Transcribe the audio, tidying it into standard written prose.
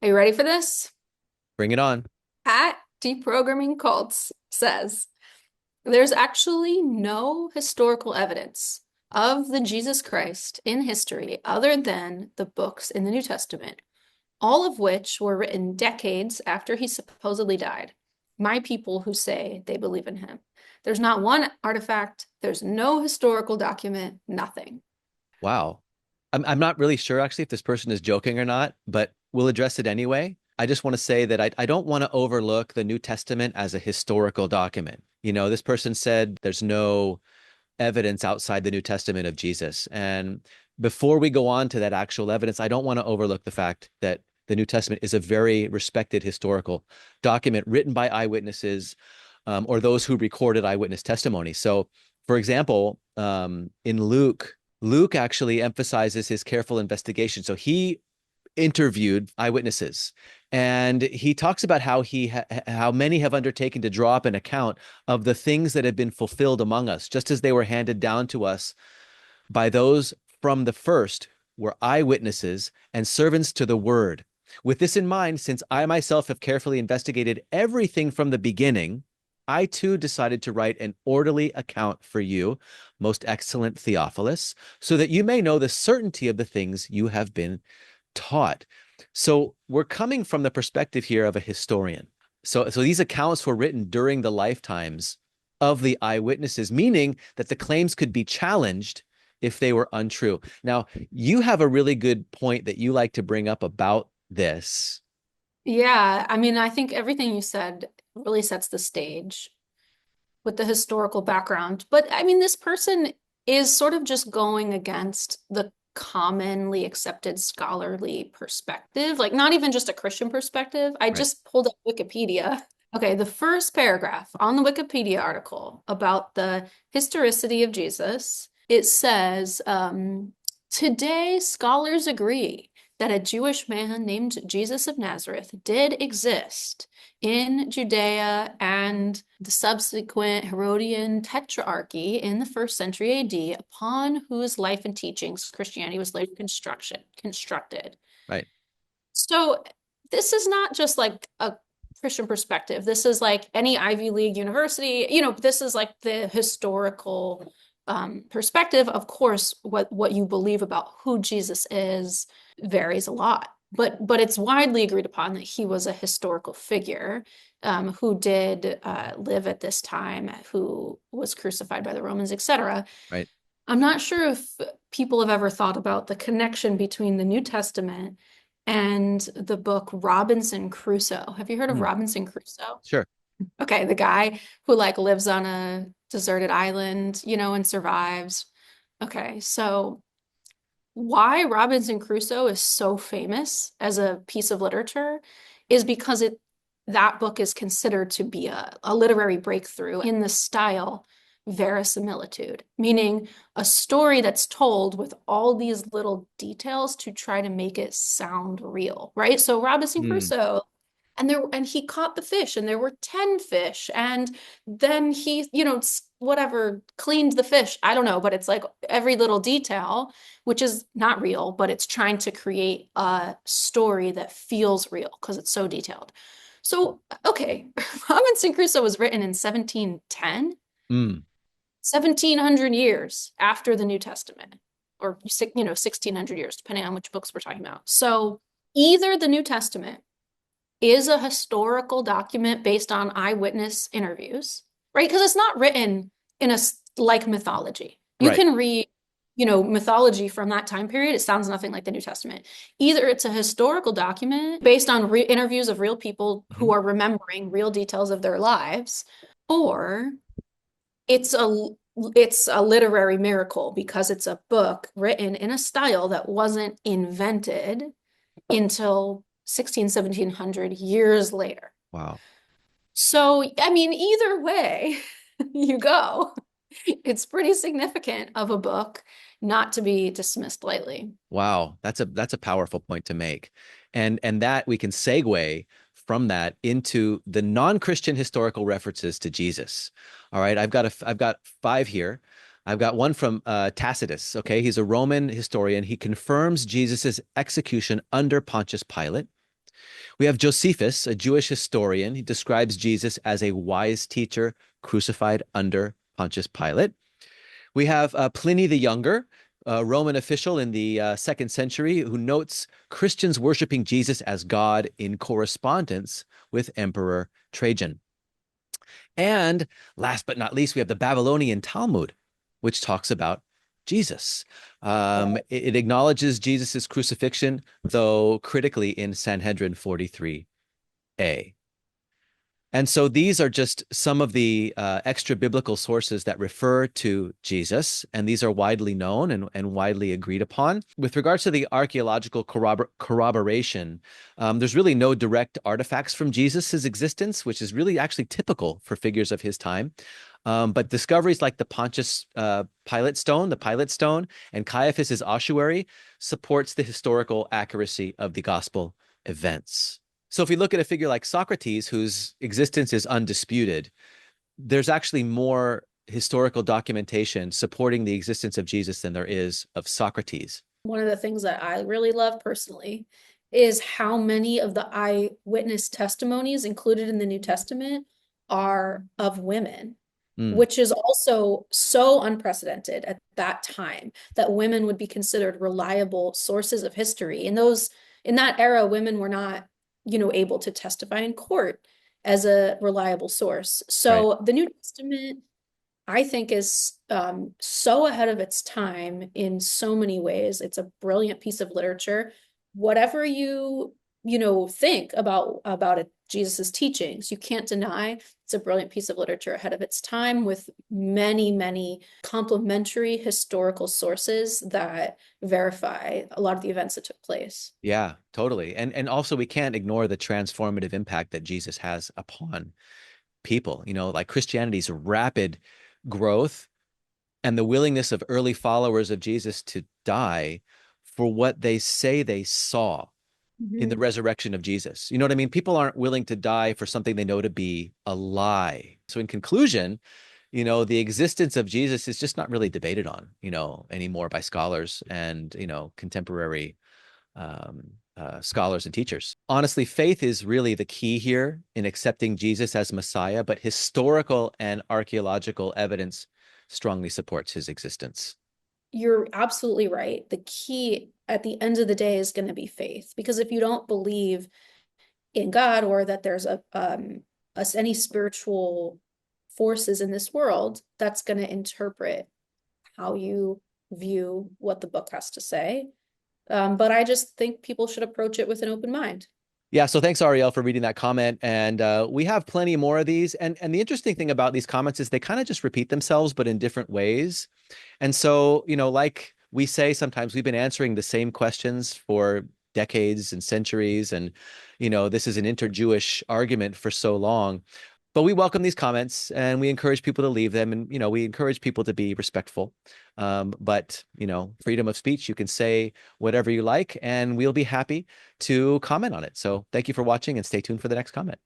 Are you ready for this? Bring it on. At Deprogramming Cults says there's actually no historical evidence of the Jesus Christ in history other than the books in the New Testament, all of which were written decades after he supposedly died. My people who say they believe in him. There's not one artifact, there's no historical document, nothing. Wow. I'm not really sure actually if this person is joking or not, but we'll address it anyway. I just want to say that I don't want to overlook the New Testament as a historical document. This person said there's no evidence outside the New Testament of Jesus. And before we go on to that actual evidence, I don't want to overlook the fact that the New Testament is a very respected historical document written by eyewitnesses or those who recorded eyewitness testimony. So, for example, in Luke actually emphasizes his careful investigation. So he interviewed eyewitnesses, and he talks about how many have undertaken to draw up an account of the things that have been fulfilled among us, just as they were handed down to us by those from the first were eyewitnesses and servants to the word. With this in mind, since I myself have carefully investigated everything from the beginning, I too decided to write an orderly account for you, most excellent Theophilus, so that you may know the certainty of the things you have been taught. So we're coming from the perspective here of a historian. So these accounts were written during the lifetimes of the eyewitnesses, meaning that the claims could be challenged if they were untrue. Now, you have a really good point that you like to bring up about this. Yeah, I mean, I think everything you said really sets the stage with the historical background. But I mean, this person is sort of just going against the commonly accepted scholarly perspective, like not even just a Christian perspective. I Right. just pulled up Wikipedia. Okay, the first paragraph on the Wikipedia article about the historicity of Jesus, it says, today scholars agree that a Jewish man named Jesus of Nazareth did exist in Judea and the subsequent Herodian Tetrarchy in the first century AD, upon whose life and teachings Christianity was later constructed. Right. So this is not just like a Christian perspective. This is like any Ivy League university, this is like the historical perspective. Of course, what you believe about who Jesus is varies a lot, but it's widely agreed upon that he was a historical figure who did live at this time, who was crucified by the Romans, etc. Right. I'm not sure if people have ever thought about the connection between the New Testament and the book Robinson Crusoe. Have you heard of Hmm. Robinson Crusoe? Sure. Okay, the guy who like lives on a deserted island, and survives. Okay, so why Robinson Crusoe is so famous as a piece of literature is because that book is considered to be a literary breakthrough in the style verisimilitude, meaning a story that's told with all these little details to try to make it sound real, right? So Robinson Hmm. Crusoe, and he caught the fish and there were 10 fish, and then he, whatever, cleaned the fish. I don't know, but it's like every little detail, which is not real, but it's trying to create a story that feels real because it's so detailed. So, okay, Robinson Crusoe was written in 1710, Hmm. 1700 years after the New Testament, or 1600 years, depending on which books we're talking about. So either the New Testament is a historical document based on eyewitness interviews, right? Because it's not written in a like mythology. You Right. can read, mythology from that time period. It sounds nothing like the New Testament. Either it's a historical document based on interviews of real people who Mhm. are remembering real details of their lives, or it's a literary miracle because it's a book written in a style that wasn't invented until 16, 1700 years later. Wow. So, I mean, either way you go, it's pretty significant of a book not to be dismissed lightly. Wow, that's a powerful point to make. And that we can segue from that into the non-Christian historical references to Jesus. All right, I've got five here. I've got one from Tacitus. Okay, he's a Roman historian. He confirms Jesus's execution under Pontius Pilate. We have Josephus, a Jewish historian. He describes Jesus as a wise teacher crucified under Pontius Pilate. We have Pliny the Younger, a Roman official in the 2nd century, who notes Christians worshiping Jesus as God in correspondence with Emperor Trajan. And last but not least, we have the Babylonian Talmud, which talks about Jesus. It acknowledges Jesus's crucifixion, though critically in Sanhedrin 43a. And so these are just some of the extra biblical sources that refer to Jesus, and these are widely known and widely agreed upon. With regards to the archaeological corroboration, there's really no direct artifacts from Jesus's existence, which is really actually typical for figures of his time. But discoveries like the Pontius Pilate stone, and Caiaphas's ossuary supports the historical accuracy of the gospel events. So if we look at a figure like Socrates, whose existence is undisputed, there's actually more historical documentation supporting the existence of Jesus than there is of Socrates. One of the things that I really love personally is how many of the eyewitness testimonies included in the New Testament are of women, Mm, which is also so unprecedented at that time that women would be considered reliable sources of history. In that era, women were not, able to testify in court as a reliable source. right. So the New Testament, I think, is so ahead of its time in so many ways. It's a brilliant piece of literature. Whatever think about it, Jesus's teachings, you can't deny it's a brilliant piece of literature ahead of its time with many, many complementary historical sources that verify a lot of the events that took place. Yeah, totally. And also we can't ignore the transformative impact that Jesus has upon people, like Christianity's rapid growth and the willingness of early followers of Jesus to die for what they say they saw in the Mhm. resurrection of Jesus. You know what I mean? People aren't willing to die for something they know to be a lie. So in conclusion, the existence of Jesus is just not really debated on, anymore by scholars and, contemporary scholars and teachers. Honestly, faith is really the key here in accepting Jesus as Messiah, but historical and archaeological evidence strongly supports his existence. You're absolutely right. The key at the end of the day is going to be faith, because if you don't believe in God or that there's any spiritual forces in this world, that's going to interpret how you view what the book has to say. But I just think people should approach it with an open mind. Yeah, so thanks, Arielle, for reading that comment. And we have plenty more of these. And the interesting thing about these comments is they kind of just repeat themselves, but in different ways. And so, like we say, sometimes we've been answering the same questions for decades and centuries. And, this is an inter-Jewish argument for so long. But we welcome these comments and we encourage people to leave them. And, we encourage people to be respectful. But, freedom of speech, you can say whatever you like, and we'll be happy to comment on it. So thank you for watching and stay tuned for the next comment.